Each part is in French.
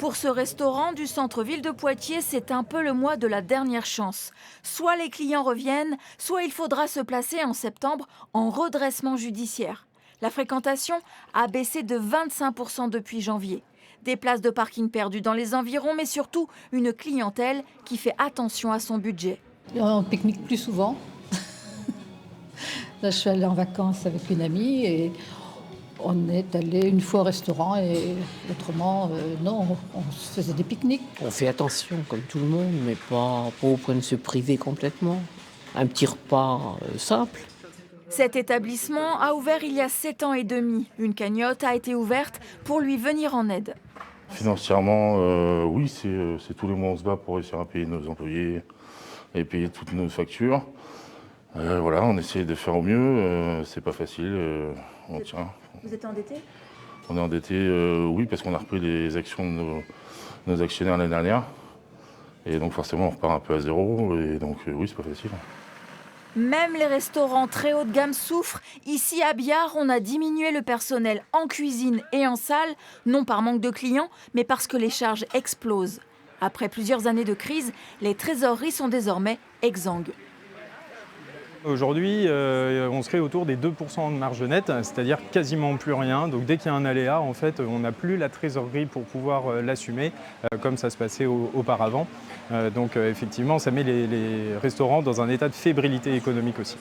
Pour ce restaurant du centre-ville de Poitiers, c'est un peu le mois de la dernière chance. Soit les clients reviennent, soit il faudra se placer en septembre en redressement judiciaire. La fréquentation a baissé de 25% depuis janvier. Des places de parking perdues dans les environs, mais surtout une clientèle qui fait attention à son budget. On pique-nique plus souvent. Là, je suis allée en vacances avec une amie et on est allé une fois au restaurant et autrement, non, on se faisait des pique-niques. On fait attention comme tout le monde, mais pas au point de se priver complètement. Un petit repas simple. Cet établissement a ouvert il y a 7 ans et demi. Une cagnotte a été ouverte pour lui venir en aide. Financièrement, oui, c'est tous les mois on se bat pour réussir à payer nos employés et payer toutes nos factures. Voilà, on essaie de faire au mieux, c'est pas facile, on tient. Vous êtes endetté ? On est endetté, oui, parce qu'on a repris les actions de nos actionnaires l'année dernière. Et donc forcément, on repart un peu à zéro, et donc oui, c'est pas facile. Même les restaurants très haut de gamme souffrent. Ici à Biard, on a diminué le personnel en cuisine et en salle, non par manque de clients, mais parce que les charges explosent. Après plusieurs années de crise, les trésoreries sont désormais exsangues. Aujourd'hui, on serait autour des 2% de marge nette, c'est-à-dire quasiment plus rien. Donc dès qu'il y a un aléa, en fait, on n'a plus la trésorerie pour pouvoir l'assumer, comme ça se passait auparavant. Donc effectivement, ça met les restaurants dans un état de fébrilité économique aussi.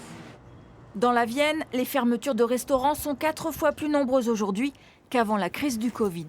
Dans la Vienne, les fermetures de restaurants sont 4 fois plus nombreuses aujourd'hui qu'avant la crise du Covid.